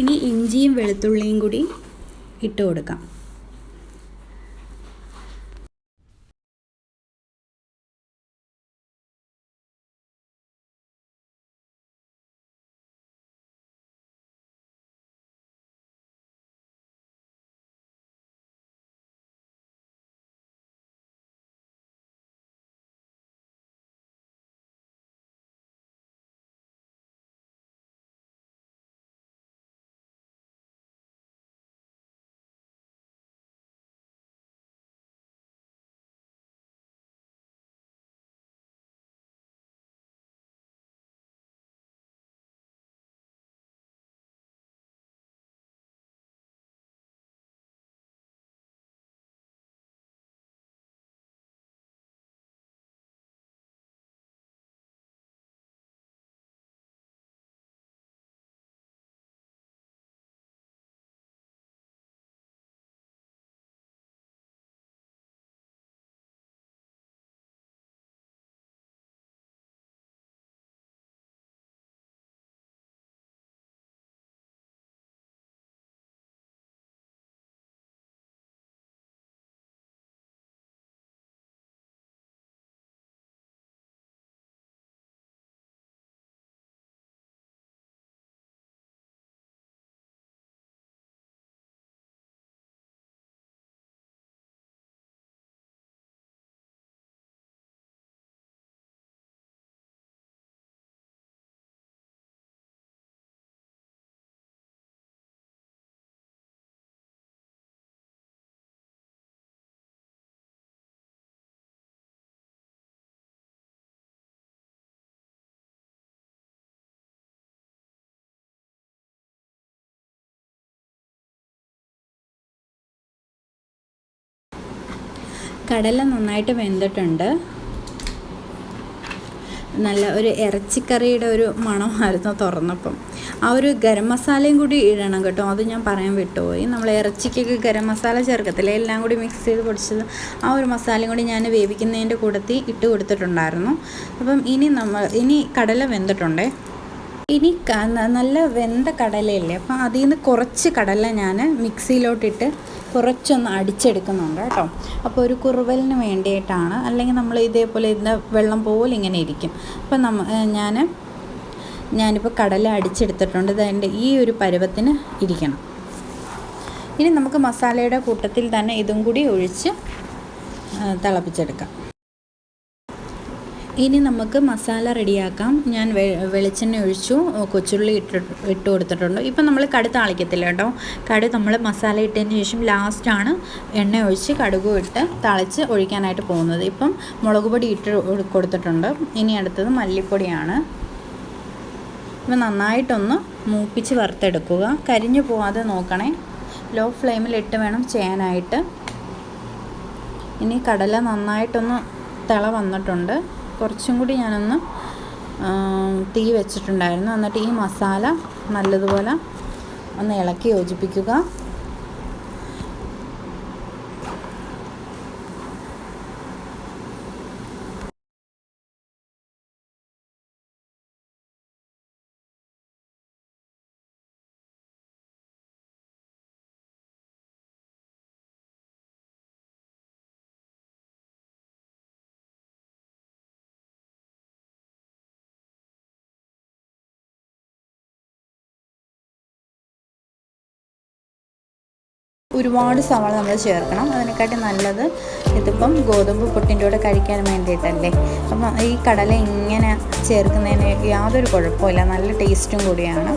ഇനി ഇഞ്ചിയും വെളുത്തുള്ളിയും കൂടി ഇട്ട് കൊടുക്കാം. കടല നന്നായിട്ട് വെന്തിട്ടുണ്ട്. നല്ല ഒരു ഇറച്ചിക്കറിയുടെ ഒരു മണമായിരുന്നു തുറന്നപ്പം. ആ ഒരു ഗരം മസാലയും കൂടി ഇടണം കേട്ടോ, അത് ഞാൻ പറയാൻ വിട്ടുപോയി. നമ്മൾ ഇറച്ചിക്കൊക്കെ ഗരം മസാല ചേർക്കത്തില്ല, എല്ലാം കൂടി മിക്സ് ചെയ്ത് പൊടിച്ചത്. ആ ഒരു മസാലയും കൂടി ഞാൻ വേവിക്കുന്നതിൻ്റെ കൂട്ടത്തിൽ ഇട്ട് കൊടുത്തിട്ടുണ്ടായിരുന്നു. അപ്പം ഇനി കടല വെന്തിട്ടുണ്ടേ. ഇനി നല്ല വെന്ത കടലയില്ലേ, അപ്പം അതിൽ നിന്ന് കുറച്ച് കടല ഞാൻ മിക്സിയിലോട്ടിട്ട് കുറച്ചൊന്ന് അടിച്ചെടുക്കുന്നുണ്ട് കേട്ടോ. അപ്പോൾ ഒരു കുറുവലിന് വേണ്ടിയിട്ടാണ്, അല്ലെങ്കിൽ നമ്മൾ ഇതേപോലെ ഇതിൻ്റെ വെള്ളം പോലെ ഇങ്ങനെ ഇരിക്കും. അപ്പം ഞാനിപ്പോൾ കടല അടിച്ചെടുത്തിട്ടുണ്ട്. ഇതിൻ്റെ ഈ ഒരു പരുവത്തിന് ഇരിക്കണം. ഇനി നമുക്ക് മസാലയുടെ കൂട്ടത്തിൽ തന്നെ ഇതും കൂടി ഒഴിച്ച് തിളപ്പിച്ചെടുക്കാം. ഇനി നമുക്ക് മസാല റെഡിയാക്കാം. ഞാൻ വെളിച്ചെണ്ണ ഒഴിച്ചു, കൊച്ചുള്ളി ഇട്ട് കൊടുത്തിട്ടുണ്ട്. ഇപ്പം നമ്മൾ കടുക് താളിക്കത്തില്ല കേട്ടോ. കടുക് നമ്മൾ മസാല ഇട്ടതിന് ശേഷം ലാസ്റ്റാണ് എണ്ണ ഒഴിച്ച് കടുകും ഇട്ട് തളിച്ച് ഒഴിക്കാനായിട്ട് പോകുന്നത്. ഇപ്പം മുളക് പൊടി ഇട്ട് കൊടുത്തിട്ടുണ്ട്. ഇനി അടുത്തത് മല്ലിപ്പൊടിയാണ്. ഇപ്പം നന്നായിട്ടൊന്ന് മൂപ്പിച്ച് വറുത്തെടുക്കുക. കരിഞ്ഞു പോവാതെ നോക്കണേ. ലോ ഫ്ലെയിമിലിട്ട് വേണം ചെയ്യാനായിട്ട്. ഇനി കടല നന്നായിട്ടൊന്ന് തിള വന്നിട്ടുണ്ട്. കുറച്ചും കൂടി ഞാനൊന്ന് തീ വെച്ചിട്ടുണ്ടായിരുന്നു. എന്നിട്ട് ഈ മസാല നല്ലതുപോലെ ഒന്ന് ഇളക്കി യോജിപ്പിക്കുക. ഒരുപാട് സവാള നമ്മൾ ചേർക്കണം. അതിനെക്കാട്ടി നല്ലത് ഇതിപ്പം ഗോതമ്പ് പുട്ടിൻ്റെ കൂടെ കഴിക്കാൻ വേണ്ടിയിട്ടല്ലേ. അപ്പം ഈ കടല ഇങ്ങനെ ചേർക്കുന്നതിന് യാതൊരു കുഴപ്പമില്ല, നല്ല ടേസ്റ്റും കൂടിയാണ്.